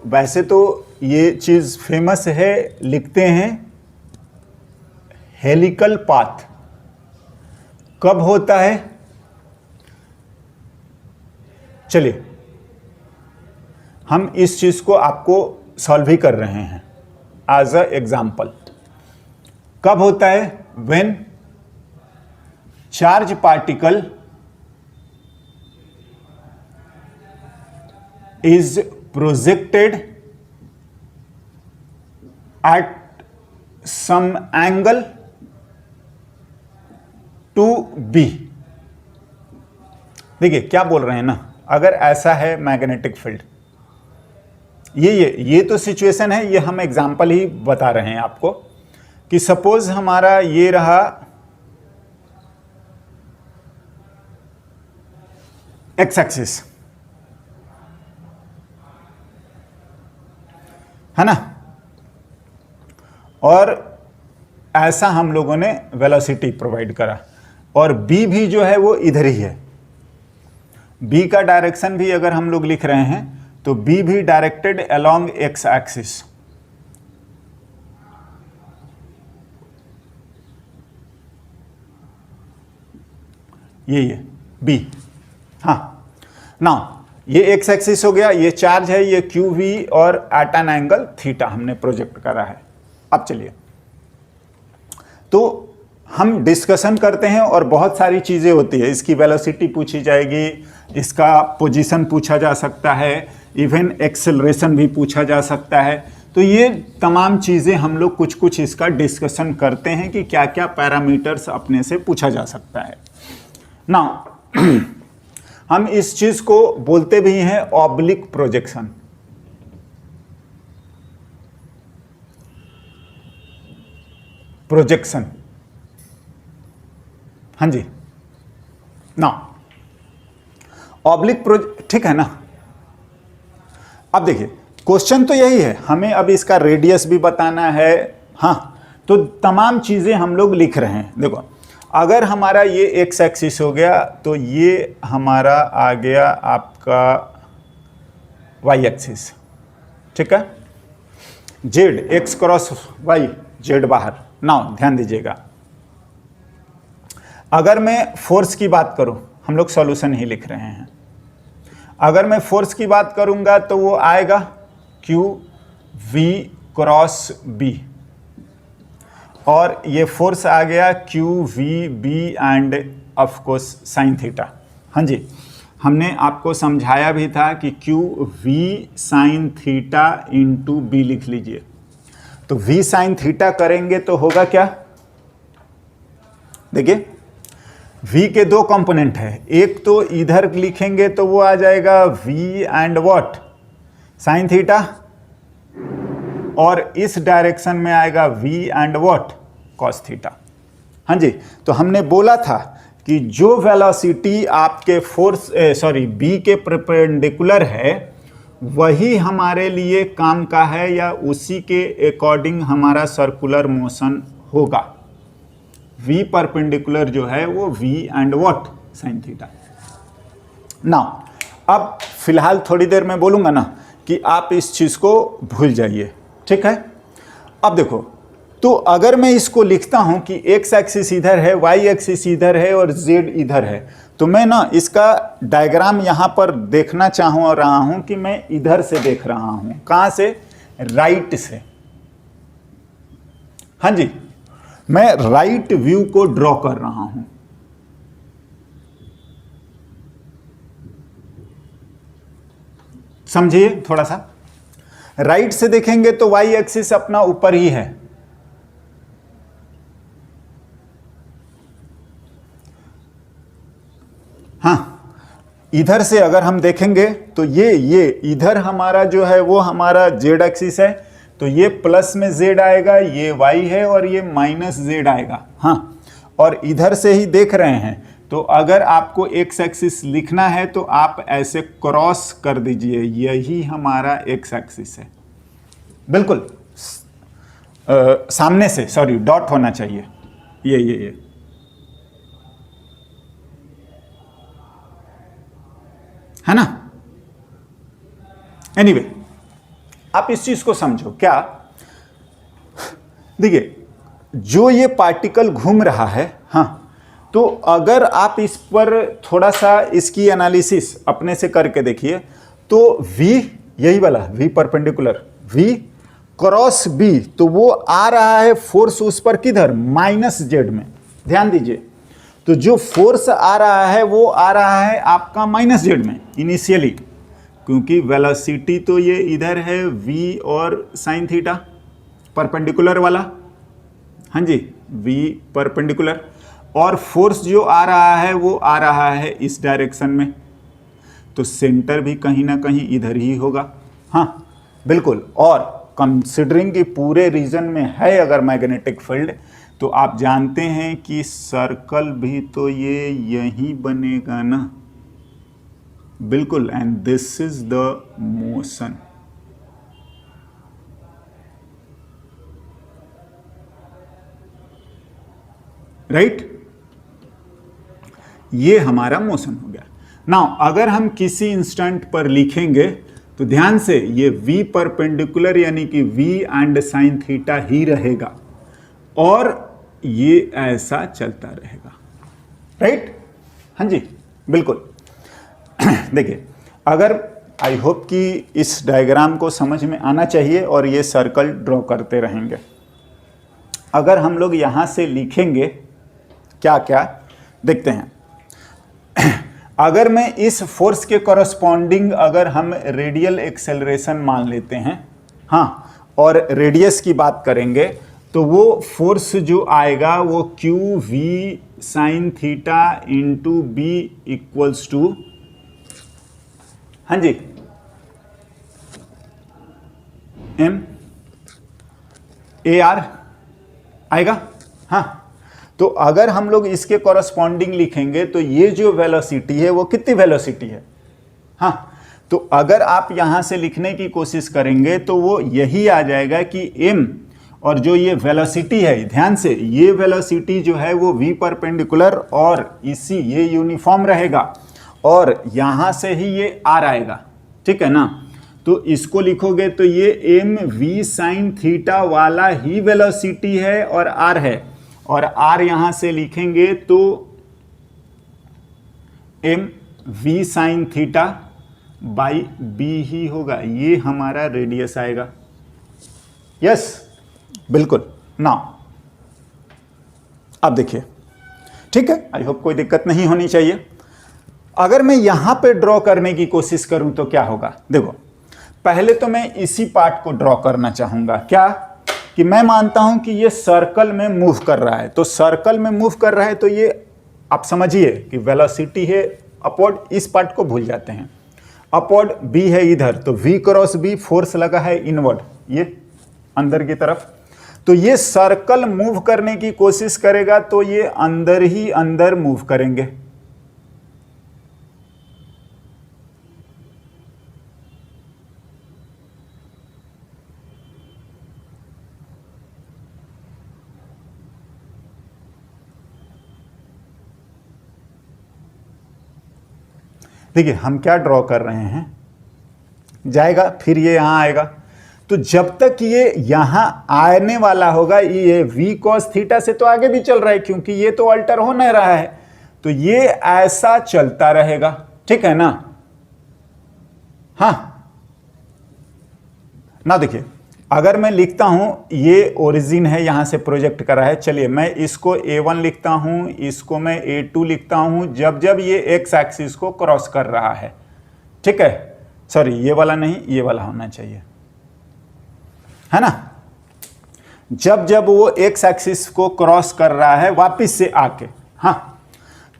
वैसे तो ये चीज फेमस है, लिखते हैं हेलिकल पाथ कब होता है। चलिए हम इस चीज को आपको सॉल्व ही कर रहे हैं एज अ एग्जाम्पल। कब होता है? When charge particle is projected at some angle to B। देखिए क्या बोल रहे हैं ना, अगर ऐसा है मैग्नेटिक फील्ड, ये तो सिचुएशन है, ये हम एग्जांपल ही बता रहे हैं आपको कि सपोज हमारा ये रहा एक्स एक्सिस, है ना, और ऐसा हम लोगों ने वेलोसिटी प्रोवाइड करा, और बी भी जो है वो इधर ही है। बी का डायरेक्शन भी अगर हम लोग लिख रहे हैं तो बी भी डायरेक्टेड अलोंग एक्स एक्सिस। ये बी, हाँ नाउ ये एक्स एक्सिस हो गया, ये चार्ज है, ये क्यू वी, और एट एन एंगल थीटा हमने प्रोजेक्ट करा है। अब चलिए तो हम डिस्कशन करते हैं, और बहुत सारी चीजें होती है, इसकी वेलोसिटी पूछी जाएगी, इसका पोजीशन पूछा जा सकता है, इवन एक्सेलरेशन भी पूछा जा सकता है। तो ये तमाम चीजें हम लोग कुछ कुछ इसका डिस्कशन करते हैं कि क्या क्या पैरामीटर्स अपने से पूछा जा सकता है ना। हम इस चीज को बोलते भी हैं ऑब्लिक प्रोजेक्शन। प्रोजेक्शन, हाँ जी ना, ऑब्लिक ठीक है ना। अब देखिए क्वेश्चन तो यही है, हमें अब इसका रेडियस भी बताना है, हाँ, तो तमाम चीजें हम लोग लिख रहे हैं। देखो अगर हमारा ये एक्स एक्सिस हो गया तो ये हमारा आ गया आपका वाई एक्सिस, ठीक है। Z X cross Y, Z बाहर। नाउ ध्यान दीजिएगा, अगर मैं फोर्स की बात करूं, हम लोग सॉल्यूशन ही लिख रहे हैं, अगर मैं फोर्स की बात करूंगा तो वो आएगा क्यू वी क्रॉस बी, और ये फोर्स आ गया Q V B and of course sine theta. हाँ जी, हमने आपको समझाया भी था कि Q V sine theta into B लिख लीजिए। तो वी साइन थीटा करेंगे तो होगा क्या, देखिए v के दो कंपोनेंट है, एक तो इधर लिखेंगे तो वो आ जाएगा v and what sine theta, और इस डायरेक्शन में आएगा v and what cos theta. हाँ जी, तो हमने बोला था कि जो वेलोसिटी आपके फोर्स b के परपेंडिकुलर है वही हमारे लिए काम का है, या उसी के अकॉर्डिंग हमारा सर्कुलर मोशन होगा। v परपेंडिकुलर जो है वो v and what sine theta. Now अब फिलहाल थोड़ी देर में बोलूंगा ना कि आप इस चीज को भूल जाइए, ठीक है। अब देखो, तो अगर मैं इसको लिखता हूं कि x एक्सिस इधर है, y एक्सिस इधर है और z इधर है, तो मैं ना इसका डायग्राम यहां पर देखना चाहूं रहा हूं कि मैं इधर से देख रहा हूं, कहां से, राइट से। हाँ जी, मैं राइट व्यू को ड्रॉ कर रहा हूं। समझिए थोड़ा सा, राइट से देखेंगे तो y एक्सिस अपना ऊपर ही है, हाँ। इधर से अगर हम देखेंगे तो ये इधर हमारा जो है वो हमारा z एक्सिस है, तो ये प्लस में z आएगा, ये y है, और ये माइनस z आएगा, हाँ। और इधर से ही देख रहे हैं तो अगर आपको x एक्सिस लिखना है तो आप ऐसे क्रॉस कर दीजिए, यही हमारा x एक्सिस है, बिल्कुल सामने से, सॉरी डॉट होना चाहिए, ये है ना। एनीवे आप इस चीज को समझो क्या, देखिए जो ये पार्टिकल घूम रहा है, हाँ, तो अगर आप इस पर थोड़ा सा इसकी एनालिसिस अपने से करके देखिए तो v, यही वाला v perpendicular, v cross b, तो वो आ रहा है फोर्स उस पर किधर, माइनस जेड में। ध्यान दीजिए, तो जो फोर्स आ रहा है वो आ रहा है आपका माइनस जेड में इनिशियली, क्योंकि वेलोसिटी तो ये इधर है v और साइन थीटा परपेंडिकुलर वाला, हाँ जी, v परपेंडिकुलर, और फोर्स जो आ रहा है वो आ रहा है इस डायरेक्शन में, तो सेंटर भी कहीं ना कहीं इधर ही होगा, हाँ बिल्कुल। और कंसिडरिंग कि पूरे रीजन में है अगर मैग्नेटिक फील्ड, तो आप जानते हैं कि सर्कल भी तो ये यही बनेगा ना, बिल्कुल, and this is the motion. Right, ये हमारा मोशन हो गया। नाउ अगर हम किसी इंस्टेंट पर लिखेंगे तो ध्यान से ये v परपेंडिकुलर यानी कि v एंड साइन थीटा ही रहेगा और ये ऐसा चलता रहेगा, राइट, हाँ जी बिल्कुल। देखिए, अगर आई होप कि इस डायग्राम को समझ में आना चाहिए और ये सर्कल ड्रॉ करते रहेंगे। अगर हम लोग यहां से लिखेंगे क्या क्या देखते हैं, अगर मैं इस फोर्स के कॉरस्पॉन्डिंग अगर हम रेडियल एक्सेलरेशन मान लेते हैं, हाँ, और रेडियस की बात करेंगे, तो वो फोर्स जो आएगा वो Q V sine theta into B equals to, हाँ जी, एम ए आर आएगा, हाँ। तो अगर हम लोग इसके कॉरस्पॉन्डिंग लिखेंगे तो ये जो वेलोसिटी है वो कितनी वेलोसिटी है, हाँ, तो अगर आप यहां से लिखने की कोशिश करेंगे तो वो यही आ जाएगा कि m, और जो ये वेलोसिटी है, ध्यान से, ये वेलोसिटी जो है वो v परपेंडिकुलर और इसी ये यूनिफॉर्म रहेगा और यहां से ही ये r आएगा, ठीक है ना। तो इसको लिखोगे तो ये m v साइन थीटा वाला ही वेलोसिटी है और r है, और r यहां से लिखेंगे तो m v sine theta by b ही होगा, ये हमारा रेडियस आएगा। यस बिल्कुल। ना अब देखिए, ठीक है, आई होप कोई दिक्कत नहीं होनी चाहिए। अगर मैं यहां पे ड्रॉ करने की कोशिश करूं तो क्या होगा, देखो पहले तो मैं इसी पार्ट को ड्रॉ करना चाहूंगा, क्या कि मैं मानता हूं कि ये सर्कल में मूव कर रहा है, तो सर्कल में मूव कर रहा है तो ये आप समझिए कि वेलोसिटी है अपवर्ड, इस पार्ट को भूल जाते हैं, अपवर्ड b है इधर, तो v क्रॉस b फोर्स लगा है इनवर्ड, ये अंदर की तरफ, तो ये सर्कल मूव करने की कोशिश करेगा तो ये अंदर ही अंदर मूव करेंगे, देखिए हम क्या ड्रॉ कर रहे हैं, जाएगा फिर ये यहां आएगा, तो जब तक ये यहां आने वाला होगा, ये v cos थीटा से तो आगे भी चल रहा है क्योंकि ये तो अल्टर हो नहीं रहा है, तो ये ऐसा चलता रहेगा, ठीक है ना। हाँ ना, देखिए अगर मैं लिखता हूं ये ओरिजिन है, यहां से प्रोजेक्ट करा है, चलिए मैं इसको a1 लिखता हूं, इसको मैं a2 लिखता हूं, जब जब ये x एक्सिस को क्रॉस कर रहा है, ठीक है, सॉरी ये वाला नहीं, ये वाला होना चाहिए, है ना, जब जब वो x एक्सिस को क्रॉस कर रहा है वापिस से आके, हाँ,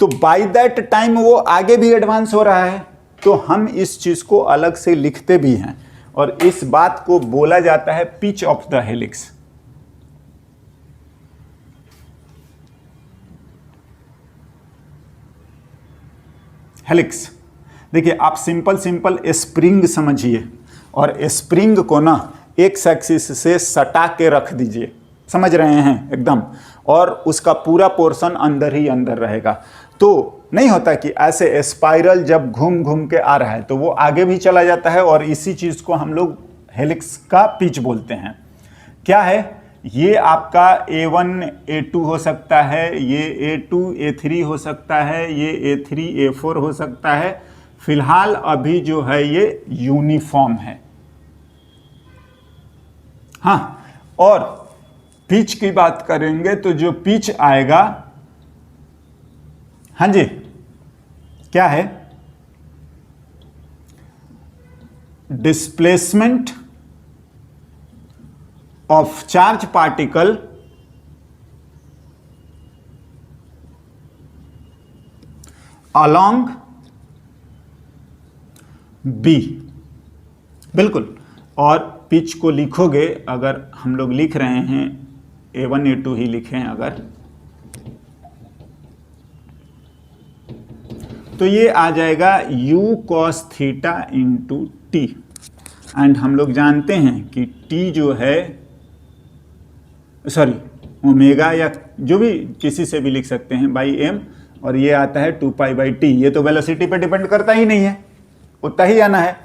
तो बाय दैट टाइम वो आगे भी एडवांस हो रहा है, तो हम इस चीज को अलग से लिखते भी हैं और इस बात को बोला जाता है pitch of the helix. Helix, देखिए आप सिंपल सिंपल स्प्रिंग समझिए और स्प्रिंग को ना एक्स एक्सिस से सटा के रख दीजिए, समझ रहे हैं एकदम, और उसका पूरा पोर्शन अंदर ही अंदर रहेगा, तो नहीं होता कि ऐसे स्पाइरल जब घूम घूम के आ रहा है तो वो आगे भी चला जाता है और इसी चीज को हम लोग हेलिक्स का पिच बोलते हैं। क्या है? ये आपका A1 A2 हो सकता है, ये A2 A3 हो सकता है, ये A3 A4 हो सकता है। फिलहाल अभी जो है ये यूनिफॉर्म है। हाँ, और पिच की बात करेंगे तो जो पिच आएगा, हाँ जी, क्या है? Displacement of charge particle along B. बिल्कुल। और पिच को लिखोगे, अगर हम लोग लिख रहे हैं A1 A2 ही लिखें अगर, तो ये आ जाएगा u cos theta into T. And हम लोग जानते हैं कि t जो है, सॉरी, ओमेगा या जो भी किसी से भी लिख सकते हैं बाई m, और ये आता है 2 पाई बाई टी। ये तो वेलोसिटी पे डिपेंड करता ही नहीं है, उतना ही आना है।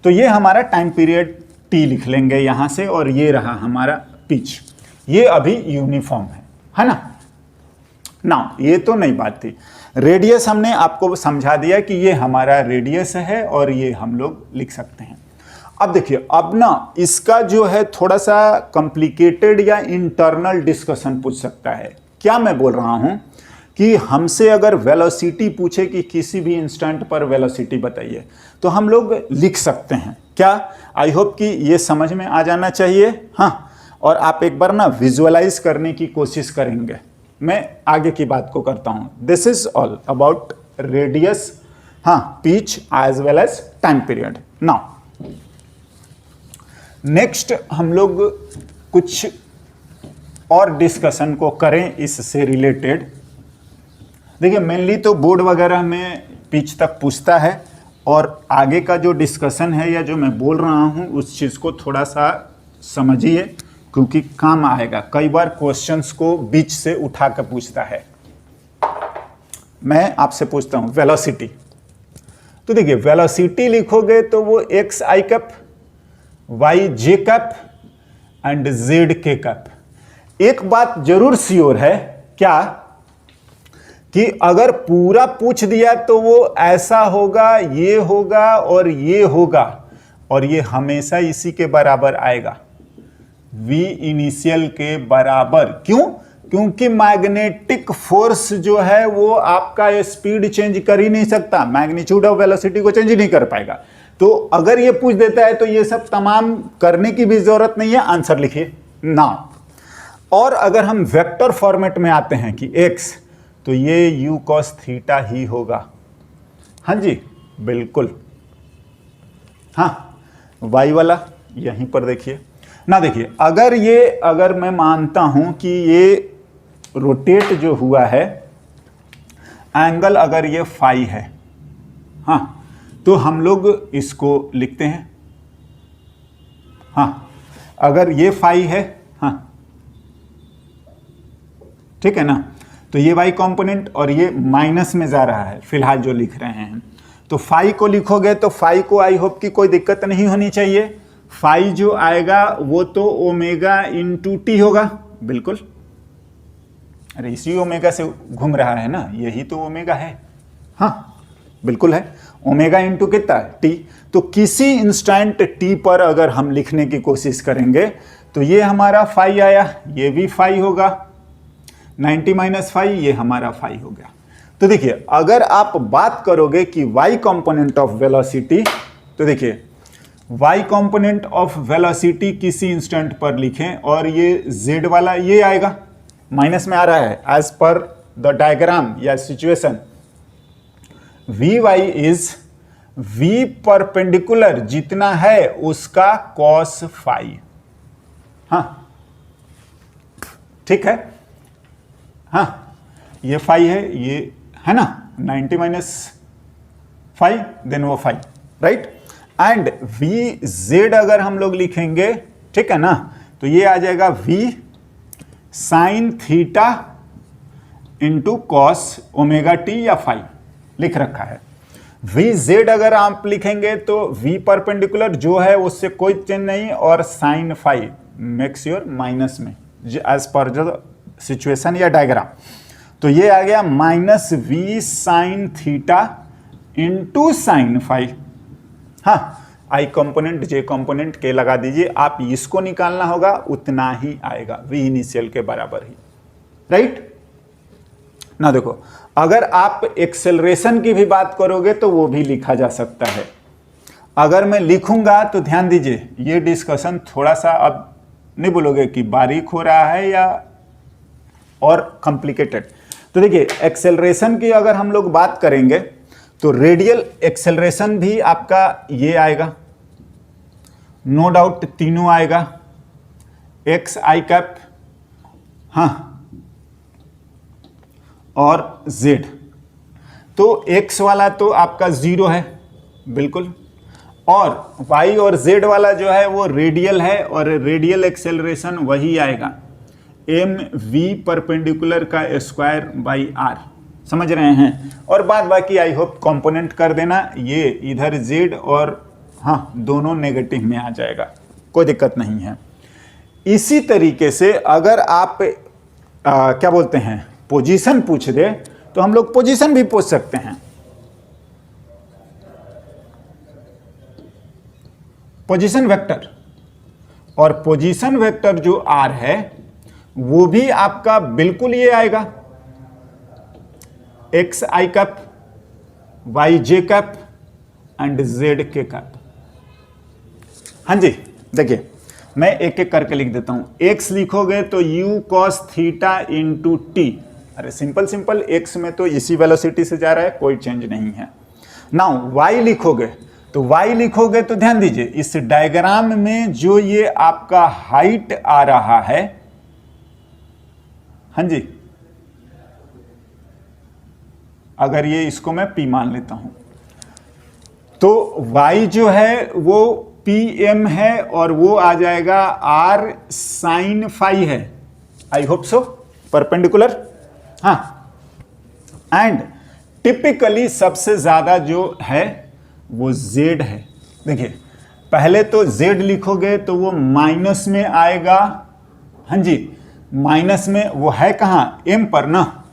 तो ये हमारा टाइम पीरियड t लिख लेंगे यहाँ से, और ये रहा हमारा पिच। ये अभी यूनिफॉर्म है ना। ना ये तो नहीं बात थी। रेडियस हमने आपको समझा दिया कि ये हमारा रेडियस है और ये हम लोग लिख सकते हैं। अब देखिए, अब ना इसका जो है थोड़ा सा कॉम्प्लिकेटेड या इंटरनल डिस्कशन पूछ सकता है। क्या मैं बोल रहा हूं कि हमसे अगर वेलोसिटी पूछे कि किसी भी इंस्टेंट पर वेलोसिटी बताइए, तो हम लोग लिख सकते हैं। क्या? आई होप कि ये समझ में आ जाना चाहिए। हाँ, और आप एक बार ना विजुअलाइज करने की कोशिश करेंगे। मैं आगे की बात को करता हूं। This is all about radius, हाँ, pitch as well as time period. Now next हम लोग कुछ और डिस्कशन को करें इससे रिलेटेड। देखिए, मेनली तो बोर्ड वगैरह में पिच तक पूछता है, और आगे का जो डिस्कशन है या जो मैं बोल रहा हूं उस चीज़ को थोड़ा सा समझिए, क्योंकि काम आएगा। कई बार क्वेश्चंस को बीच से उठा कर पूछता है। मैं आपसे पूछता हूं वेलोसिटी, तो देखिए वेलोसिटी लिखोगे तो वो X I cap, Y J cap and Z K cap. एक बात जरूर श्योर है, क्या? कि अगर पूरा पूछ दिया तो वो ऐसा होगा, ये होगा और ये होगा, और ये हमेशा इसी के बराबर आएगा, v इनिशियल के बराबर। क्यों? क्योंकि मैग्नेटिक फोर्स जो है वो आपका स्पीड चेंज कर ही नहीं सकता, मैग्नीट्यूड ऑफ वेलोसिटी को चेंज नहीं कर पाएगा। तो अगर ये पूछ देता है तो ये सब तमाम करने की भी जरूरत नहीं है, आंसर लिखिए ना। और अगर हम वेक्टर फॉर्मेट में आते हैं कि x, तो ये u cos थीटा ही होगा। हाँ जी, बिल्कुल। हाँ, y वाला यहीं पर देखिए ना। देखिए, अगर मैं मानता हूं कि ये रोटेट जो हुआ है, एंगल अगर ये फाई है, हाँ, तो हम लोग इसको लिखते हैं। हाँ, अगर ये फाई है, हाँ, ठीक है ना, तो ये वाई कंपोनेंट और ये माइनस में जा रहा है फिलहाल जो लिख रहे हैं। तो फाई को लिखोगे तो फाई को आई होप कि कोई दिक्कत नहीं होनी चाहिए। फाई जो आएगा वो तो ओमेगा इंटू टी होगा। बिल्कुल, अरे इसी ओमेगा से घूम रहा है ना, यही तो ओमेगा है। हाँ, बिल्कुल है, ओमेगा इंटू कितना? टी। तो किसी इंस्टेंट टी पर अगर हम लिखने की कोशिश करेंगे तो ये हमारा फाई आया, ये भी फाई होगा, 90 माइनस फाई, ये हमारा फाई हो गया। तो देखिए, अगर आप बात करोगे कि y कंपोनेंट ऑफ वेलोसिटी, तो देखिए y कंपोनेंट ऑफ वेलोसिटी किसी इंस्टेंट पर लिखें और ये z वाला ये आएगा, माइनस में आ रहा है एज पर द डायग्राम या situation. vy is v perpendicular जितना है उसका cos फाई। हाँ, ठीक है। हाँ, ये फाई है, ये है ना 90 माइनस फाई, देन वो phi, right. And V Z अगर हम लोग लिखेंगे, ठीक है ना, तो ये आ जाएगा v sign theta into cos omega T या फाई लिख रखा है। वी जेड अगर आप लिखेंगे तो वी परपेंडिकुलर जो है उससे कोई चेंज नहीं, और sine phi makes your minus में एज पर द सिचुएशन या डायग्राम। तो ये आ गया minus V sine theta into sine phi. हाँ, आई कंपोनेंट जे कंपोनेंट के लगा दीजिए, आप इसको निकालना होगा उतना ही आएगा, वी इनिशियल के बराबर ही, राइट ना। देखो अगर आप एक्सेलरेशन की भी बात करोगे तो वो भी लिखा जा सकता है। अगर मैं लिखूंगा तो ध्यान दीजिए, ये डिस्कशन थोड़ा सा अब नहीं बोलोगे कि बारीक हो रहा है या और कॉम्प्लिकेटेड। तो देखिए एक्सेलरेशन की अगर हम लोग बात करेंगे तो रेडियल एक्सेलरेशन भी आपका ये आएगा, नो डाउट तीनों आएगा, एक्स आई कैप, हाँ, और z। तो x वाला तो आपका 0 है बिल्कुल, और y और z वाला जो है वो रेडियल है, और रेडियल एक्सेलरेशन वही आएगा एम वी परपेंडिकुलर का स्क्वायर बाई आर, समझ रहे हैं। और बाद बाकी आई होप कंपोनेंट कर देना, ये इधर z और हाँ दोनों नेगेटिव में आ जाएगा, कोई दिक्कत नहीं है। इसी तरीके से अगर आप क्या बोलते हैं पोजीशन पूछ दे तो हम लोग पोजीशन भी पूछ सकते हैं। पोजीशन वेक्टर, और पोजीशन वेक्टर जो आर है वो भी आपका बिल्कुल ये आएगा X I cap, Y J cap and Z K cap. हाँ जी, देखिए मैं एक एक करके लिख देता हूं। एक्स लिखोगे तो you cos theta into T, अरे सिंपल सिंपल, एक्स में तो इसी वेलोसिटी से जा रहा है, कोई चेंज नहीं है। नाउ वाई लिखोगे तो वाई लिखोगे तो ध्यान दीजिए इस डायग्राम में जो ये आपका हाइट आ रहा है, हाँ जी, अगर ये इसको मैं पी मान लेता हूं तो वाई जो है वो पी एम है, और वो आ जाएगा आर साइन फाई है, आई होप सो, परपेंडिकुलर। हाँ, एंड टिपिकली सबसे ज्यादा जो है वो z है। देखिए पहले तो z लिखोगे तो वो माइनस में आएगा, हाँ जी, माइनस में वो है कहाँ, m पर ना,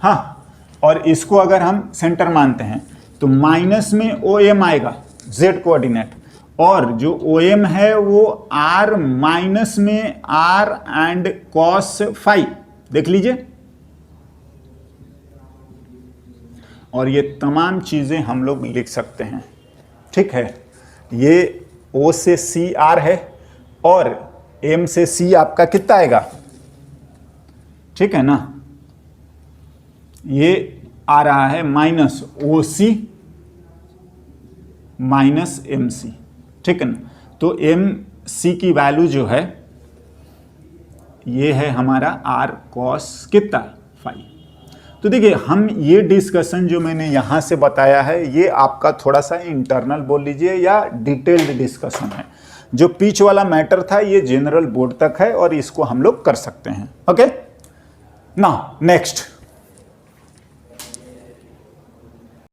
हाँ, और इसको अगर हम सेंटर मानते हैं तो माइनस में OM आएगा z कोऑर्डिनेट, और जो OM है वो r माइनस में r एंड cos फाई, देख लीजिए। और ये तमाम चीजें हम लोग लिख सकते हैं, ठीक है। ये O से C R है, और M से C आपका कितना आएगा, ठीक है ना, ये आ रहा है माइनस OC माइनस MC, ठीक है ना। तो MC की वैल्यू जो है ये है हमारा R cos कितना फाई। तो देखिए हम ये डिस्कशन जो मैंने यहाँ से बताया है ये आपका थोड़ा सा इंटरनल बोल लीजिए या डिटेल्ड डिस्कशन है। जो पिच वाला मैटर था ये जनरल बोर्ड तक है और इसको हम लोग कर सकते हैं। Okay, now next